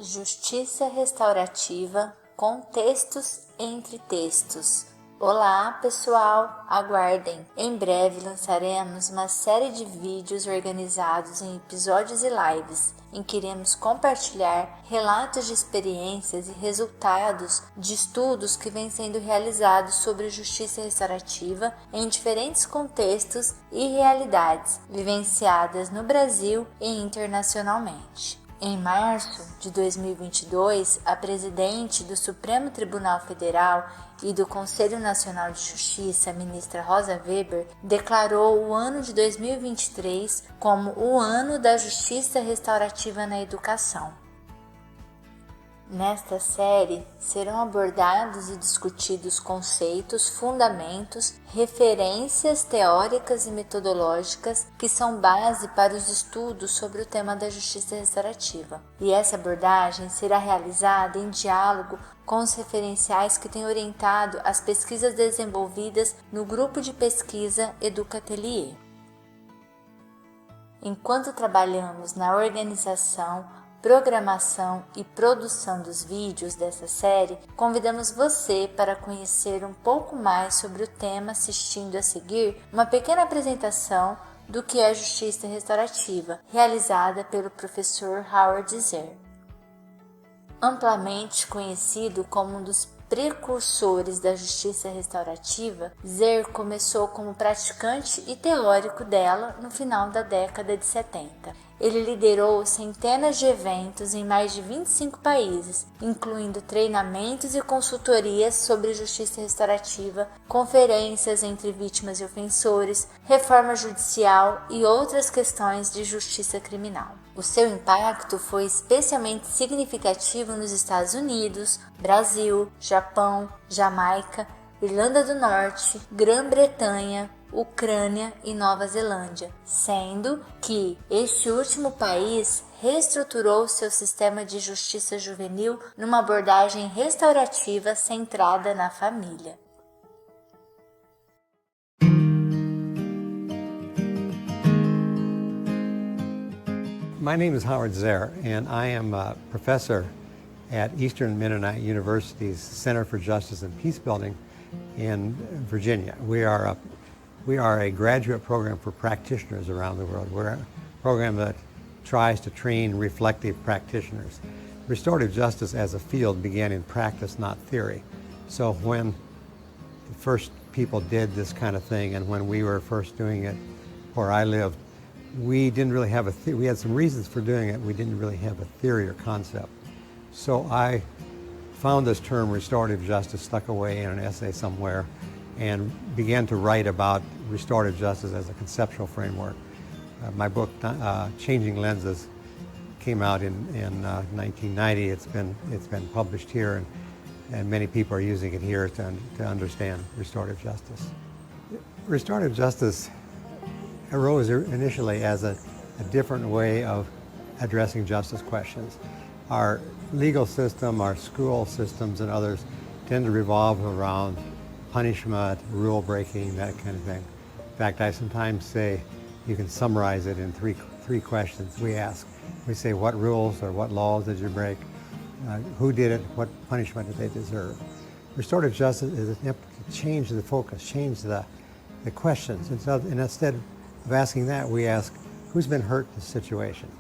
Justiça Restaurativa, Contextos, entre textos. Olá pessoal, aguardem! Em breve lançaremos uma série de vídeos organizados em episódios e lives, em que iremos compartilhar relatos de experiências e resultados de estudos que vêm sendo realizados sobre justiça restaurativa em diferentes contextos e realidades vivenciadas no Brasil e internacionalmente. Em março de 2022, a presidente do Supremo Tribunal Federal e do Conselho Nacional de Justiça, a ministra Rosa Weber, declarou o ano de 2023 como o ano da Justiça Restaurativa na Educação. Nesta série, serão abordados e discutidos conceitos, fundamentos, referências teóricas e metodológicas que são base para os estudos sobre o tema da justiça restaurativa. E essa abordagem será realizada em diálogo com os referenciais que têm orientado as pesquisas desenvolvidas no grupo de pesquisa Educatelier. Enquanto trabalhamos na organização, programação e produção dos vídeos dessa série, convidamos você para conhecer um pouco mais sobre o tema assistindo a seguir uma pequena apresentação do que é justiça restaurativa, realizada pelo professor Howard Zer. Amplamente conhecido como um dos precursores da justiça restaurativa, Zer começou como praticante e teórico dela no final da década de 70. Ele liderou centenas de eventos em mais de 25 países, incluindo treinamentos e consultorias sobre justiça restaurativa, conferências entre vítimas e ofensores, reforma judicial e outras questões de justiça criminal. O seu impacto foi especialmente significativo nos Estados Unidos, Brasil, Japão, Jamaica, Irlanda do Norte, Grã-Bretanha, Ucrânia e Nova Zelândia, sendo que este último país reestruturou seu sistema de justiça juvenil numa abordagem restaurativa centrada na família. My name is Howard Zer, and I am a professor at Eastern Mennonite University's Center for Justice and Peacebuilding in Virginia. We are a graduate program for practitioners around the world. We're a program that tries to train reflective practitioners. Restorative justice as a field began in practice, not theory. So when the first people did this kind of thing, and when we were first doing it where I lived, we didn't really have we had some reasons for doing it. We didn't really have a theory or concept. So I found this term restorative justice stuck away in an essay somewhere and began to write about restorative justice as a conceptual framework. My book, Changing Lenses, came out in 1990. It's been published here, and many people are using it here to understand restorative justice. Restorative justice arose initially as a different way of addressing justice questions. Our legal system, our school systems, and others tend to revolve around punishment, rule breaking, that kind of thing. In fact, I sometimes say you can summarize it in three questions we ask. We say, what rules or what laws did you break? Who did it? What punishment did they deserve? Restorative justice is an attempt to change the focus, change the questions. And instead of asking that, we ask, who's been hurt in this situation?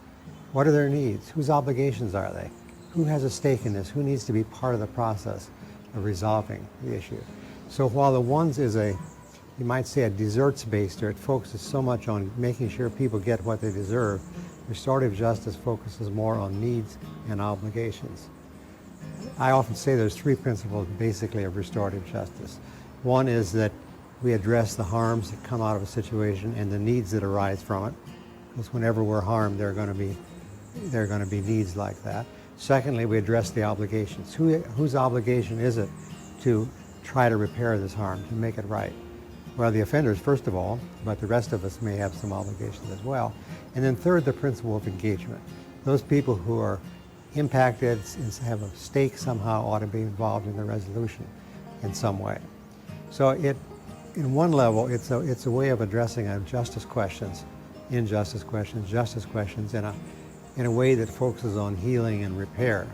What are their needs? Whose obligations are they? Who has a stake in this? Who needs to be part of the process of resolving the issue? So while the ones is you might say a deserts-based, or it focuses so much on making sure people get what they deserve, restorative justice focuses more on needs and obligations. I often say there's three principles basically of restorative justice. One is that we address the harms that come out of a situation and the needs that arise from it, because whenever we're harmed, there are going to be needs like that. Secondly, we address the obligations. Whose obligation is it to try to repair this harm, to make it right? Well, the offenders, first of all, but the rest of us may have some obligations as well. And then third, the principle of engagement. Those people who are impacted and have a stake somehow ought to be involved in the resolution in some way. So in one level, it's a way of addressing justice questions, injustice questions, justice questions in a way that focuses on healing and repair.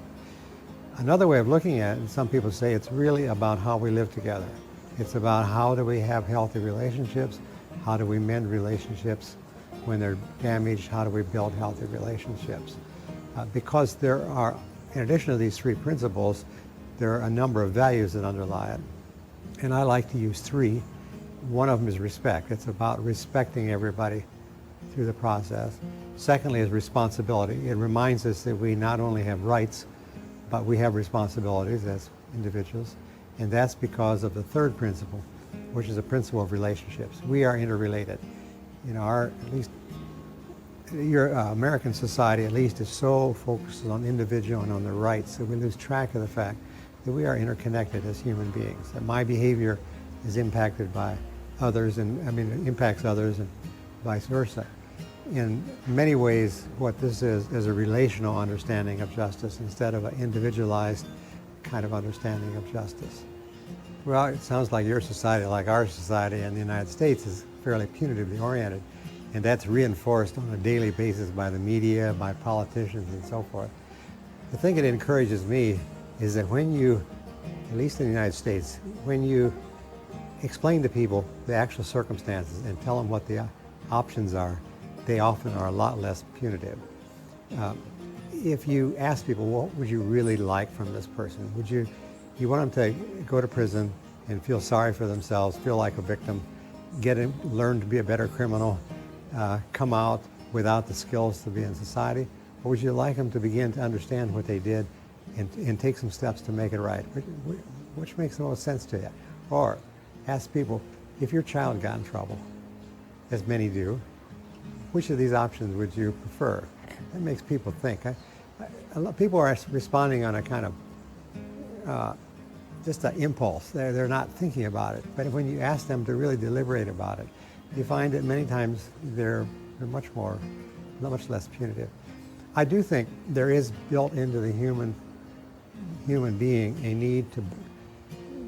Another way of looking at it, and some people say it's really about how we live together. It's about how do we have healthy relationships, how do we mend relationships when they're damaged, how do we build healthy relationships. Because there are, in addition to these three principles, there are a number of values that underlie it. And I like to use three. One of them is respect. It's about respecting everybody through the process. Secondly is responsibility. It reminds us that we not only have rights, but we have responsibilities as individuals. And that's because of the third principle, which is a principle of relationships. We are interrelated. You know, at least your American society at least is so focused on individual and on their rights that we lose track of the fact that we are interconnected as human beings, that my behavior is impacted by others, and it impacts others and vice versa. In many ways, what this is a relational understanding of justice instead of an individualized kind of understanding of justice. Well, it sounds like your society, like our society in the United States, is fairly punitively oriented, and that's reinforced on a daily basis by the media, by politicians, and so forth. The thing that encourages me is that when you, at least in the United States, when you explain to people the actual circumstances and tell them what the options are, they often are a lot less punitive. If you ask people, what would you really like from this person? You want them to go to prison and feel sorry for themselves, feel like a victim, learn to be a better criminal, come out without the skills to be in society? Or would you like them to begin to understand what they did and take some steps to make it right? Which makes the most sense to you? Or ask people, if your child got in trouble, as many do, which of these options would you prefer? That makes people think. People are responding on a kind of just an impulse. They're not thinking about it. But when you ask them to really deliberate about it, you find that many times they're much less punitive. I do think there is built into the human being a need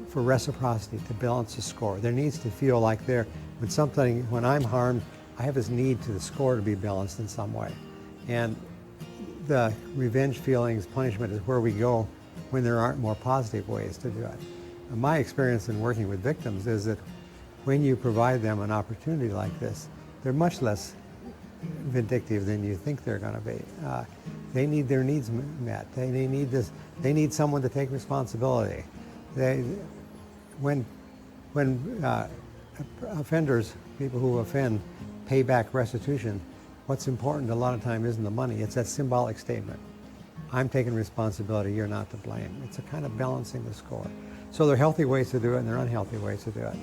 for reciprocity, to balance the score. There needs to feel like when I'm harmed, I have this need to the score to be balanced in some way. And the revenge feelings, punishment is where we go when there aren't more positive ways to do it. And my experience in working with victims is that when you provide them an opportunity like this, they're much less vindictive than you think they're going to be. They need their needs met. They need someone to take responsibility. When offenders, people who offend, pay back restitution, what's important a lot of time isn't the money, it's that symbolic statement. I'm taking responsibility, you're not to blame. It's a kind of balancing the score. So there are healthy ways to do it and there are unhealthy ways to do it.